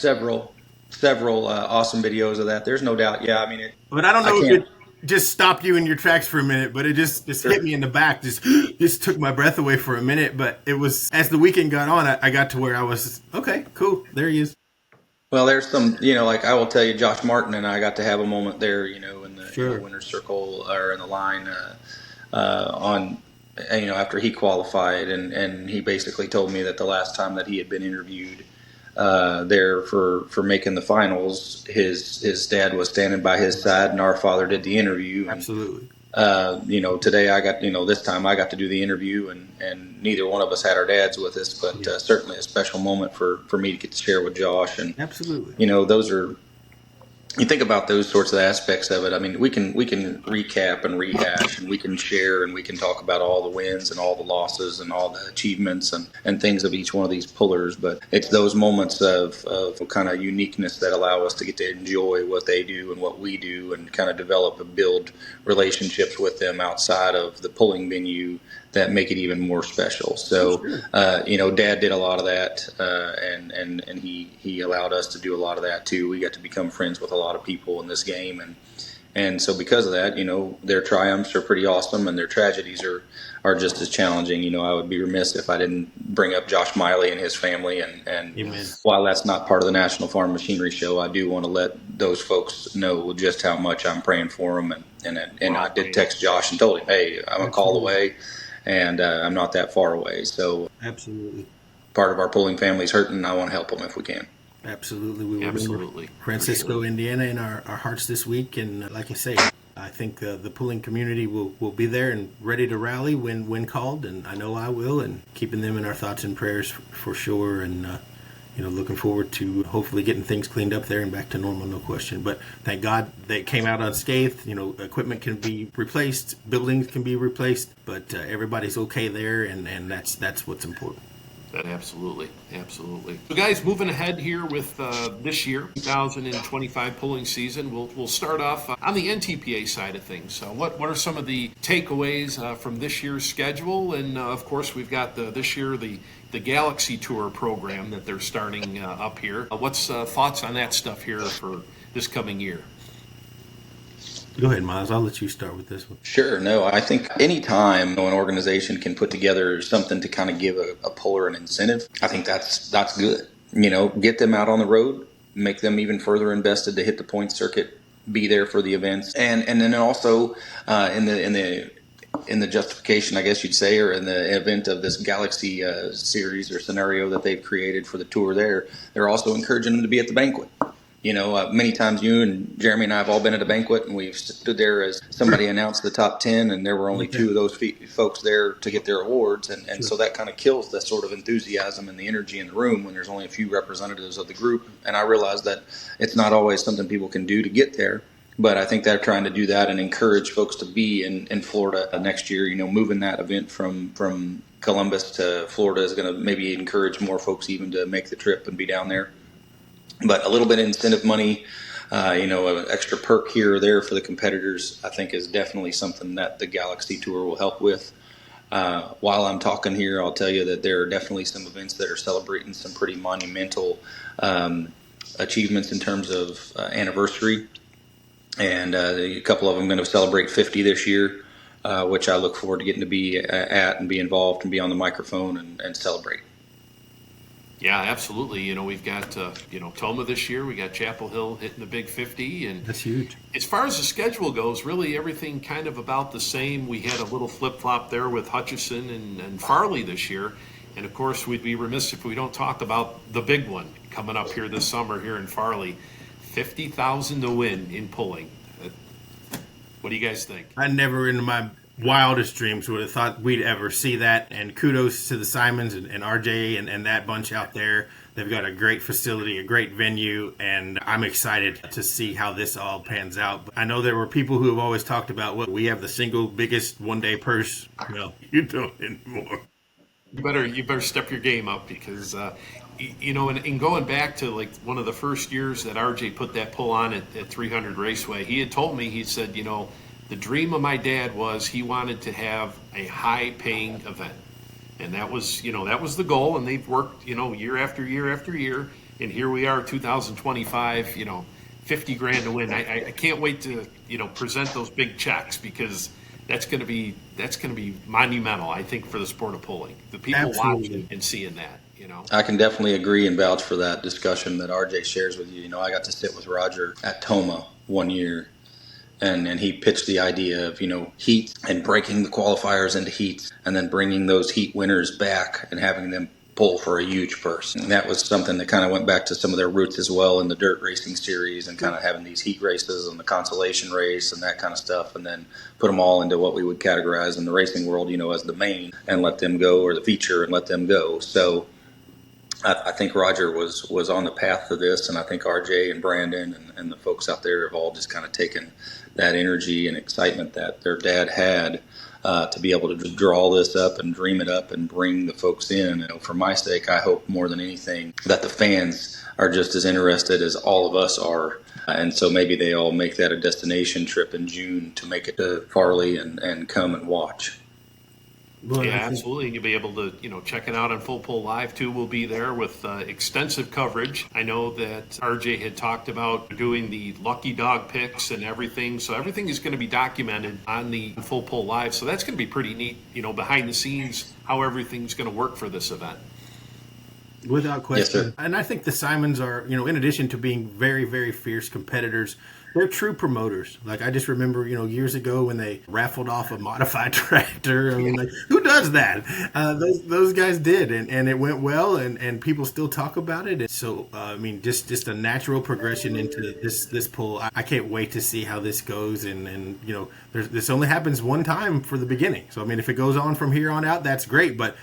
C: several awesome videos of that. There's no doubt. Yeah, I mean,
B: but I don't know if it just stopped you in your tracks for a minute, but it just hit me in the back, just took my breath away for a minute. But it was, as the weekend got on, I got to where I was okay, cool, there he is.
C: Well, there's some, like I will tell you, Josh Martin and I got to have a moment there, in the winner's circle or in the line on. After he qualified, and he basically told me that the last time that he had been interviewed there for making the finals, his dad was standing by his side, and our father did the interview.
B: Absolutely.
C: Today I got, this time I got to do the interview, and neither one of us had our dads with us, but certainly a special moment for me to get to share with Josh. And
B: absolutely,
C: those are. You think about those sorts of aspects of it. I mean, we can recap and rehash, and we can share, and we can talk about all the wins and all the losses and all the achievements and things of each one of these pullers. But it's those moments of kind of uniqueness that allow us to get to enjoy what they do and what we do, and kind of develop and build relationships with them outside of the pulling venue that make it even more special. So, Dad did a lot of that, and he allowed us to do a lot of that too. We got to become friends with a lot of people in this game, and so because of that, their triumphs are pretty awesome, and their tragedies are just as challenging. I would be remiss if I didn't bring up Josh Miley and his family, and while that's not part of the National Farm Machinery Show, I do want to let those folks know just how much I'm praying for them, and I did text Josh and told him, hey, I'm a call away. And I'm not that far away. So
B: absolutely,
C: part of our pulling family's hurting. I want to help them if we can.
B: Absolutely. We will
D: Absolutely.
B: Francisco, Indiana in our hearts this week. And like I say, I think the pulling community will be there and ready to rally when called. And I know I will. And keeping them in our thoughts and prayers for sure. And, looking forward to hopefully getting things cleaned up there and back to normal, no question. But thank God they came out unscathed. Equipment can be replaced, buildings can be replaced, but everybody's okay there, and that's what's important.
D: Absolutely. So guys, moving ahead here with this year, 2025 pulling season, we'll start off on the NTPA side of things. What are some of the takeaways from this year's schedule? And of course, we've got this year the Galaxy Tour program that they're starting up here. What's thoughts on that stuff here for this coming year?
B: Go ahead, Miles. I'll let you start with this one.
C: Sure. No, I think anytime an organization can put together something to kind of give a puller an incentive, I think that's good. Get them out on the road, make them even further invested to hit the point circuit, be there for the events, and then also in the justification, I guess you'd say, or in the event of this Galaxy series or scenario that they've created for the tour, they're also encouraging them to be at the banquet. Many times you and Jeremy and I have all been at a banquet, and we've stood there as somebody announced the top 10, and there were only two of those folks there to get their awards. And so that kind of kills the sort of enthusiasm and the energy in the room when there's only a few representatives of the group. And I realize that it's not always something people can do to get there. But I think they're trying to do that and encourage folks to be in Florida next year. Moving that event from Columbus to Florida is going to maybe encourage more folks even to make the trip and be down there. But a little bit of incentive money, an extra perk here or there for the competitors, I think is definitely something that the Galaxy Tour will help with. While I'm talking here, I'll tell you that there are definitely some events that are celebrating some pretty monumental achievements in terms of anniversary. And a couple of them are going to celebrate 50 this year, which I look forward to getting to be at and be involved and be on the microphone and celebrate.
D: Yeah, absolutely. We've got, Toma this year. We got Chapel Hill hitting the big 50. And
B: that's huge.
D: As far as the schedule goes, really everything kind of about the same. We had a little flip-flop there with Hutchison and Farley this year. And, of course, we'd be remiss if we don't talk about the big one coming up here this summer here in Farley. 50,000 to win in pulling. What do you guys think?
B: I never in my wildest dreams would have thought we'd ever see that, and kudos to the Simons and RJ and that bunch out there. They've got a great facility, a great venue, and I'm excited to see how this all pans out. I know there were people who have always talked about, well, we have the single biggest one-day purse. Well, you don't anymore.
D: You better step your game up because, and going back to like one of the first years that RJ put that pull on at 300 Raceway, he had told me, he said, the dream of my dad was he wanted to have a high-paying event. And that was the goal, and they've worked, year after year after year. And here we are, 2025, 50 grand to win. I can't wait to, present those big checks because that's going to be monumental, I think, for the sport of pulling. The people watching and seeing that,
C: I can definitely agree and vouch for that discussion that RJ shares with you. I got to sit with Roger at Toma one year. And he pitched the idea of, heats and breaking the qualifiers into heats and then bringing those heat winners back and having them pull for a huge purse. And that was something that kind of went back to some of their roots as well in the dirt racing series and kind of having these heat races and the consolation race and that kind of stuff, and then put them all into what we would categorize in the racing world, as the main, and let them go, or the feature and let them go. So I think Roger was on the path to this, and I think RJ and Brandon and the folks out there have all just kind of taken that energy and excitement that their dad had to be able to draw this up and dream it up and bring the folks in. For my sake, I hope more than anything that the fans are just as interested as all of us are. And so maybe they all make that a destination trip in June to make it to Farley and come and watch.
B: Well,
D: Yeah,
B: I think
D: absolutely. And you'll be able to, check it out on Full Pull Live too. We'll be there with extensive coverage. I know that RJ had talked about doing the lucky dog picks and everything. So everything is going to be documented on the Full Pull Live. So that's going to be pretty neat, behind the scenes, how everything's going to work for this event.
B: without
C: Yes,
B: question.
C: sir.
B: And I think the Simons are, in addition to being very, very fierce competitors, they're true promoters. Like I just remember, years ago when they raffled off a modified tractor. I mean, like who does that? Those guys did, and it went well, and people still talk about it. And so, I mean, just a natural progression into this pull. I can't wait to see how this goes. And this only happens one time for the beginning. So I mean, if it goes on from here on out, that's great. But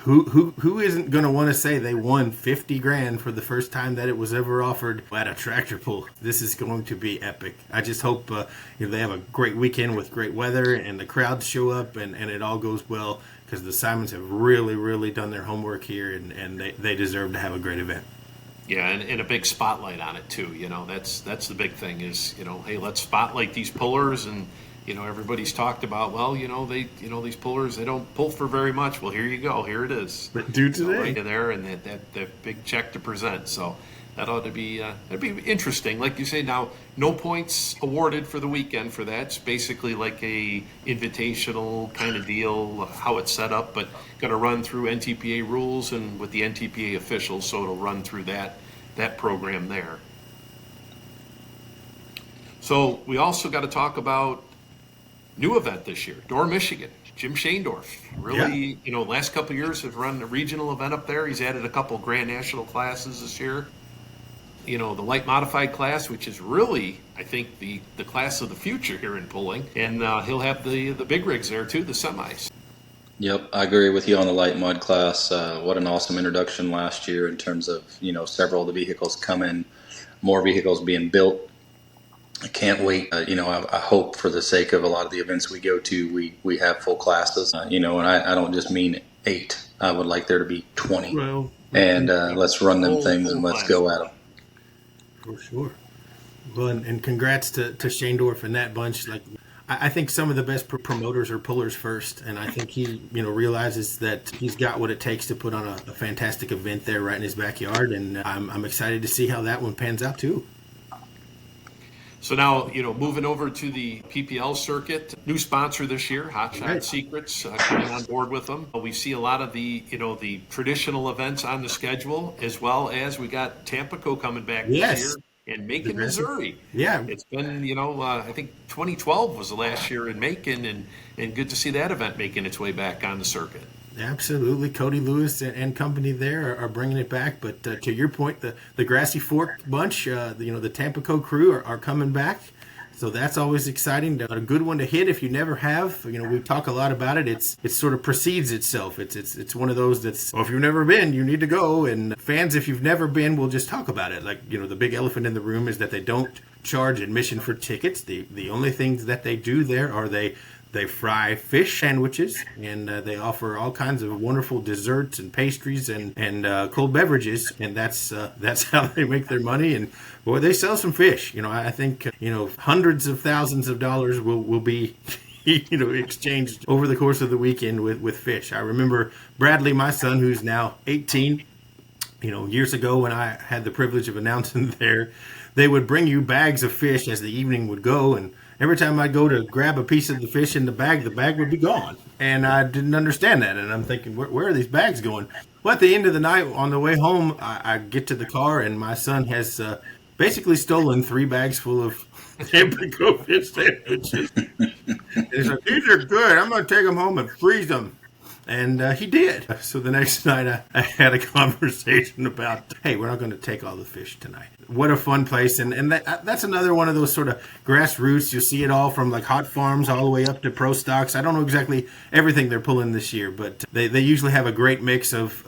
B: who isn't going to want to say they won 50 grand for the first time that it was ever offered at a tractor pull? This is going to be epic. I just hope they have a great weekend with great weather and the crowds show up and it all goes well, because the Simons have really, really done their homework here, and they deserve to have a great event.
D: Yeah, and a big spotlight on it too. That's the big thing is, hey, let's spotlight these pullers. And everybody's talked about, well, these pullers, they don't pull for very much. Well, here you go. Here it is.
B: But do today.
D: Right there, and that big check to present. So that ought to be that'd be interesting. Like you say, now no points awarded for the weekend for that. It's basically like a invitational kind of deal, how it's set up, but going to run through NTPA rules and with the NTPA officials, so it'll run through that program there. So we also got to talk about new event this year, Door, Michigan. Jim Shaendorf, really, last couple of years have run a regional event up there. He's added a couple of Grand National classes this year. The light modified class, which is really, I think, the class of the future here in pulling. And he'll have the big rigs there too, the semis.
C: Yep, I agree with you on the light mud class. What an awesome introduction last year in terms of, several of the vehicles coming, more vehicles being built. I can't wait. I hope for the sake of a lot of the events we go to, we have full classes, and I don't just mean 8. I would like there to be 20.
B: Well,
C: and let's run them things and
D: full
C: let's go at them.
B: for sure. Well, and congrats to Shaendorf and that bunch. Like, I think some of the best promoters are pullers first, and I think he, realizes that he's got what it takes to put on a fantastic event there right in his backyard, and I'm excited to see how that one pans out too.
D: So now, moving over to the PPL circuit, new sponsor this year, Hot Shot
B: Right.
D: Secrets, coming on board with them. We see a lot of the, the traditional events on the schedule, as well as we got Tampico coming back
B: Yes.
D: this year and Macon, Missouri.
B: Yeah.
D: It's been, I think 2012 was the last year in Macon, and good to see that event making its way back on the circuit.
B: Absolutely. Cody Lewis and company there are bringing it back. But to your point, the Grassy Fork bunch, the Tampico crew are coming back. So that's always exciting. A good one to hit if you never have. We talk a lot about it. It sort of precedes itself. It's one of those that's, if you've never been, you need to go. And fans, if you've never been, will just talk about it. Like, the big elephant in the room is that they don't charge admission for tickets. The only things that they do there are they fry fish sandwiches, and they offer all kinds of wonderful desserts and pastries and cold beverages, and that's how they make their money. And boy, they sell some fish. I think hundreds of thousands of dollars will be exchanged over the course of the weekend with fish. I remember Bradley, my son, who's now 18. Years ago when I had the privilege of announcing there, they would bring you bags of fish as the evening would go, and every time I'd go to grab a piece of the fish in the bag would be gone. And I didn't understand that. And I'm thinking, where are these bags going? Well, at the end of the night, on the way home, I get to the car, and my son has basically stolen 3 bags full of Tampico fish sandwiches. And he's like, these are good. I'm going to take them home and freeze them. And he did. So the next night I had a conversation about, hey, we're not going to take all the fish tonight. What a fun place. And that's another one of those sort of grassroots. You see it all from like hot farms all the way up to pro stocks. I don't know exactly everything they're pulling this year, but they usually have a great mix of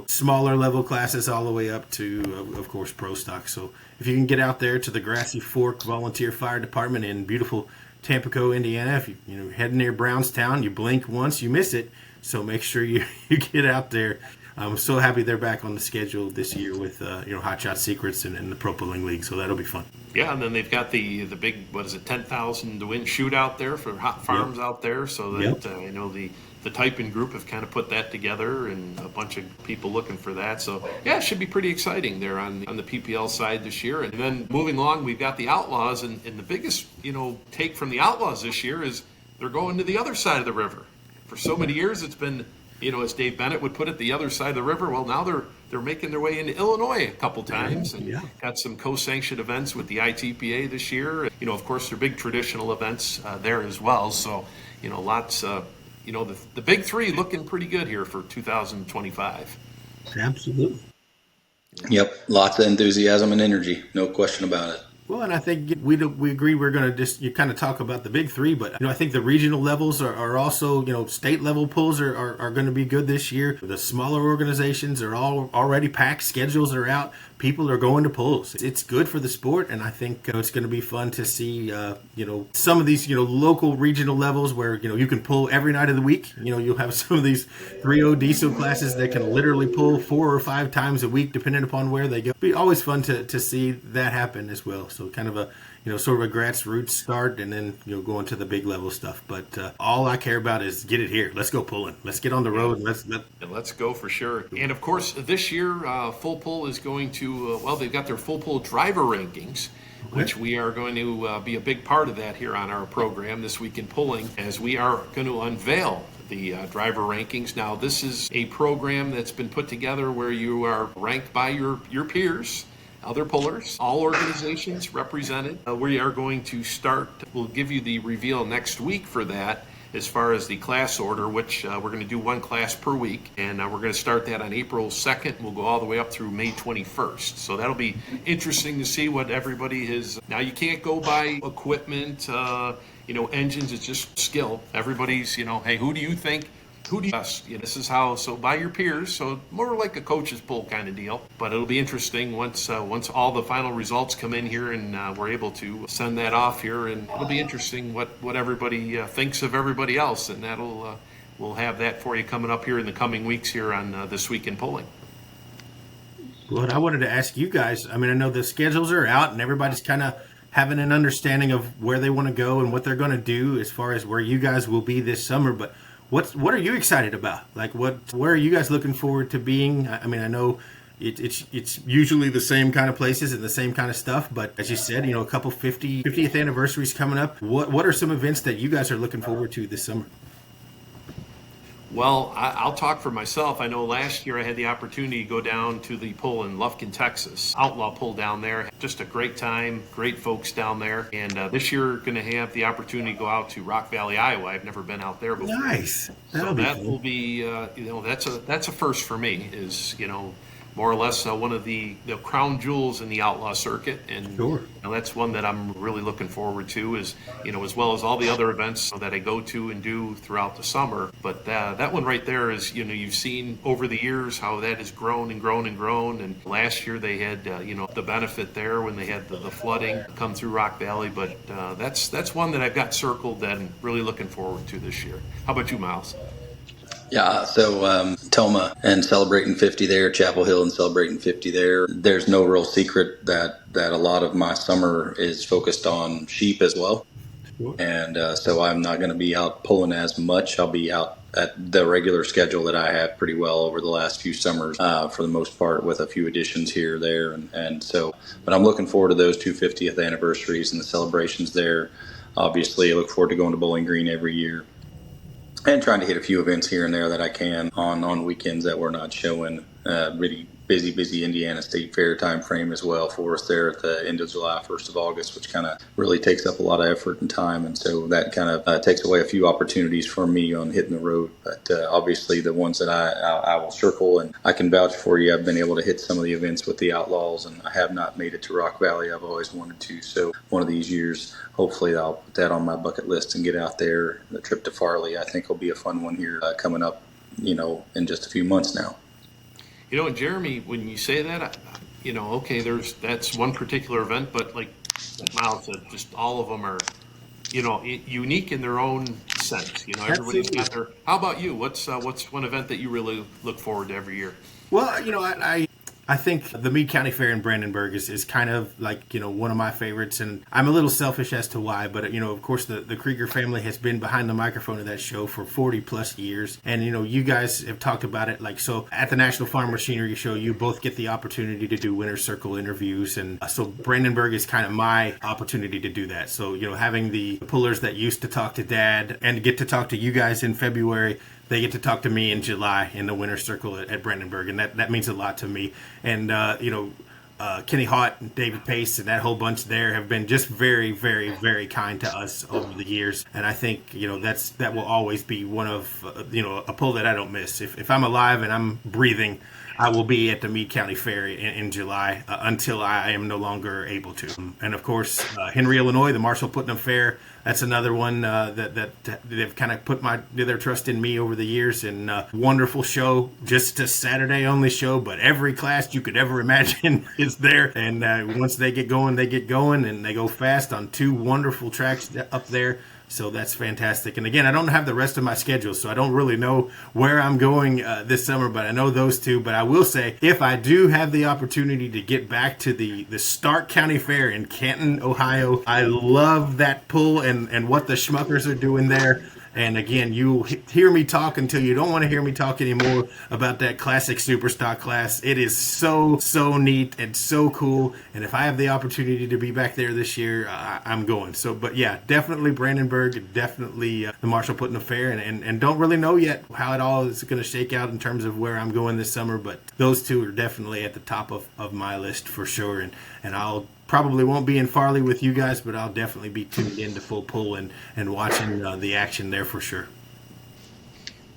B: smaller level classes all the way up to, of course, pro stocks. So if you can get out there to the Grassy Fork Volunteer Fire Department in beautiful Tampico, Indiana, if you head near Brownstown, you blink once, you miss it. So make sure you get out there. I'm so happy they're back on the schedule this year with Hot Shot Secrets and the Pro Pulling League. So that'll be fun.
D: Yeah, and then they've got the big, 10,000 to win shootout there for hot farms out there. So that I know the Typing group have kind of put that together, and a bunch of people looking for that. So yeah, it should be pretty exciting there on the PPL side this year. And then moving along, we've got the Outlaws, and the biggest take from the Outlaws this year is they're going to the other side of the river. For so many years, it's been as Dave Bennett would put it, the other side of the river. Well, now they're making their way into Illinois a couple times, and got some co-sanctioned events with the ITPA this year. Of course, they're big traditional events there as well. So lots. The big three looking pretty good here for 2025.
B: Absolutely.
C: Yep, lots of enthusiasm and energy, no question about it.
B: Well, and I think we agree we're going to just kind of talk about the big three, but I think the regional levels are also, state level pulls are going to be good this year. The smaller organizations are all already packed, schedules are out, people are going to pulls. It's good for the sport, and I think it's going to be fun to see some of these local regional levels where you can pull every night of the week. You'll have some of these 3.0 diesel classes that can literally pull 4 or 5 times a week depending upon where they go. It'll be always fun to see that happen as well. So kind of a sort of a grassroots start, and then go into the big level stuff. But all I care about is get it here. Let's go pulling. Let's get on the road. And
D: let's go for sure. And of course, this year Full Pull is going to they've got their Full Pull driver rankings, which we are going to be a big part of that here on our program this week in pulling, as we are going to unveil the driver rankings. Now, this is a program that's been put together where you are ranked by your peers, other pullers, all organizations represented. We are going to start, we'll give you the reveal next week for that, as far as the class order, which we're going to do one class per week, and we're going to start that on April 2nd. We'll go all the way up through May 21st. So that'll be interesting to see what everybody is. Now, you can't go by equipment, engines. It's just skill. Everybody's, hey, who do you think? Who do you best? This is how, so by your peers, so more like a coach's poll kind of deal. But it'll be interesting once all the final results come in here, and we're able to send that off here, and it'll be interesting what everybody thinks of everybody else, and we'll have that for you coming up here in the coming weeks here on This Week in Pulling.
B: Well, I wanted to ask you guys, I know the schedules are out and everybody's kind of having an understanding of where they want to go and what they're going to do as far as where you guys will be this summer, but what are you excited about? Like, where are you guys looking forward to being? I know it's usually the same kind of places and the same kind of stuff, but as you said, a couple 50th anniversaries coming up. What are some events that you guys are looking forward to this summer?
D: Well, I'll talk for myself. I know last year I had the opportunity to go down to the pull in Lufkin, Texas. Outlaw pull down there. Just a great time, great folks down there. And this year going to have the opportunity to go out to Rock Valley, Iowa. I've never been out there before.
B: Nice.
D: Will be, that's a first for me, is, more or less one of the crown jewels in the outlaw circuit, and
B: sure.
D: That's one that I'm really looking forward to, is as well as all the other events that I go to and do throughout the summer. But that one right there is, you've seen over the years how that has grown and grown and grown. And last year they had the benefit there when they had the flooding come through Rock Valley. But that's one that I've got circled that I'm really looking forward to this year. How about you, Miles?
C: Yeah, so Toma and celebrating 50 there, Chapel Hill and celebrating 50 there. There's no real secret that a lot of my summer is focused on sheep as well. Sure. And so I'm not going to be out pulling as much. I'll be out at the regular schedule that I have pretty well over the last few summers, for the most part, with a few additions here or there. And so, but I'm looking forward to those 250th anniversaries and the celebrations there. Obviously, I look forward to going to Bowling Green every year, and trying to hit a few events here and there that I can on weekends that we're not showing. Really busy Indiana State Fair time frame as well for us there at the end of July, 1st of August, which kind of really takes up a lot of effort and time. And so that kind of takes away a few opportunities for me on hitting the road. But obviously the ones that I will circle, and I can vouch for you, I've been able to hit some of the events with the Outlaws, and I have not made it to Rock Valley. I've always wanted to. So one of these years, hopefully I'll put that on my bucket list and get out there. The trip to Farley, I think, will be a fun one here coming up, in just a few months now.
D: And Jeremy, when you say that, okay, that's one particular event, but like Miles said, just all of them are, unique in their own sense. Everybody's
B: Absolutely.
D: got their. How about you? What's one event that you really look forward to every year?
B: Well, I think the Meade County Fair in Brandenburg is kind of like, one of my favorites. And I'm a little selfish as to why. But, of course, the Krieger family has been behind the microphone of that show for 40 plus years. And, you guys have talked about it. Like, so at the National Farm Machinery Show, you both get the opportunity to do winner's circle interviews. And so Brandenburg is kind of my opportunity to do that. So, having the pullers that used to talk to Dad and get to talk to you guys in February, they get to talk to me in July in the winner's circle at Brandenburg, and that means a lot to me. And Kenny Haught and David Pace and that whole bunch there have been just very, very, very kind to us over the years. And I think that will always be one of a pull that I don't miss. If I'm alive and I'm breathing, I will be at the Meade County Fair in July until I am no longer able to. And of course, Henry, Illinois, the Marshall Putnam Fair. That's another one that they've kind of put their trust in me over the years. And wonderful show, just a Saturday only show, but every class you could ever imagine is there. And once they get going, and they go fast on 2 wonderful tracks up there. So that's fantastic. And again, I don't have the rest of my schedule, so I don't really know where I'm going this summer, but I know those 2. But I will say, if I do have the opportunity to get back to the Stark County Fair in Canton, Ohio, I love that pull and what the Schmuckers are doing there. And again, you'll hear me talk until you don't want to hear me talk anymore about that classic Superstock class. It is so, so neat and so cool. And if I have the opportunity to be back there this year, I'm going. So, but yeah, definitely Brandenburg, definitely the Marshall Putnam Fair. And don't really know yet how it all is going to shake out in terms of where I'm going this summer. But those 2 are definitely at the top of my list for sure. And I'll probably won't be in Farley with you guys, but I'll definitely be tuned in to Full Pull and watching the action there for sure.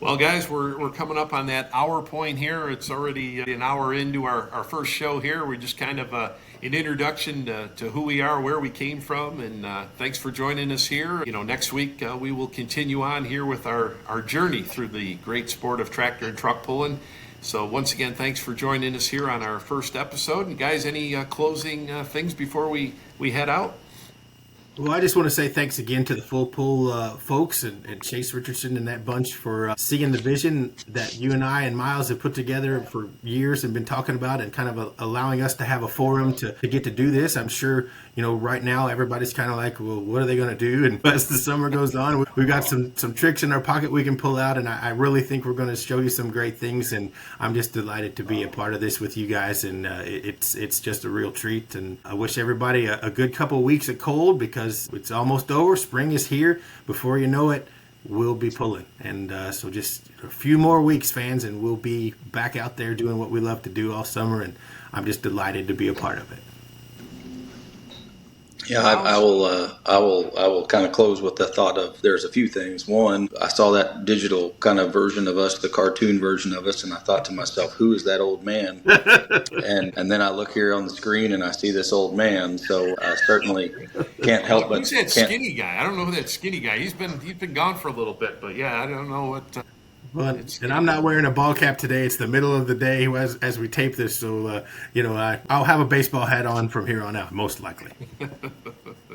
D: Well, guys, we're coming up on that hour point here. It's already an hour into our first show here. We're just kind of an introduction to who we are, where we came from, and thanks for joining us here. Next week we will continue on here with our journey through the great sport of tractor and truck pulling. So once again, thanks for joining us here on our first episode. And guys, any closing things before we head out?
B: Well, I just want to say thanks again to the Full Pull folks and Chase Richardson and that bunch for seeing the vision that you and I and Miles have put together for years and been talking about, and kind of allowing us to have a forum to get to do this. I'm sure, right now everybody's kind of like, well, what are they going to do? And as the summer goes on, we've got some tricks in our pocket we can pull out, and I really think we're going to show you some great things. And I'm just delighted to be a part of this with you guys, and it's just a real treat. And I wish everybody a good couple of weeks of cold, because it's almost over. Spring is here. Before you know it, we'll be pulling. And so just a few more weeks, fans, and we'll be back out there doing what we love to do all summer. And I'm just delighted to be a part of it.
C: Yeah, I will kind of close with the thought of, there's a few things. One, I saw that digital kind of version of us, the cartoon version of us, and I thought to myself, who is that old man? and then I look here on the screen and I see this old man, so I certainly can't help but.
D: Who's that skinny guy? I don't know who that skinny guy. He's been gone for a little bit, but yeah, I don't know what.
B: Well, and I'm not wearing a ball cap today. It's the middle of the day as we tape this, so I'll have a baseball hat on from here on out, most likely.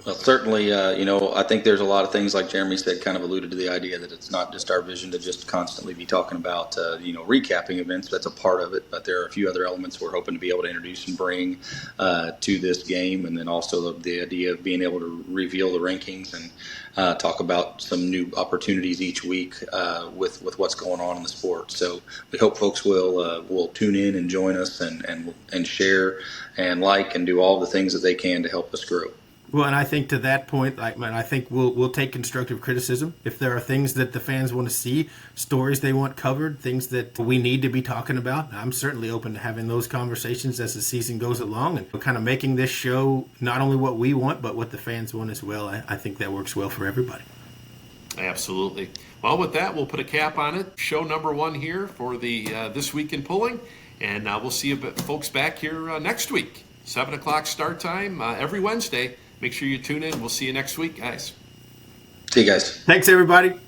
C: Well, certainly, I think there's a lot of things, like Jeremy said, kind of alluded to the idea that it's not just our vision to just constantly be talking about, recapping events. That's a part of it, but there are a few other elements we're hoping to be able to introduce and bring to this game, and then also the idea of being able to reveal the rankings and talk about some new opportunities each week with what's going on in the sport. So we hope folks will tune in and join us and share and like and do all the things that they can to help us grow.
B: Well, and I think to that point, I think we'll take constructive criticism. If there are things that the fans want to see, stories they want covered, things that we need to be talking about, I'm certainly open to having those conversations as the season goes along, and kind of making this show not only what we want, but what the fans want as well. I think that works well for everybody.
D: Absolutely. Well, with that, we'll put a cap on it. Show number 1 here for the This Week in Pulling, and we'll see you folks back here next week. 7 o'clock start time every Wednesday. Make sure you tune in. We'll see you next week, guys.
C: See you guys.
B: Thanks, everybody.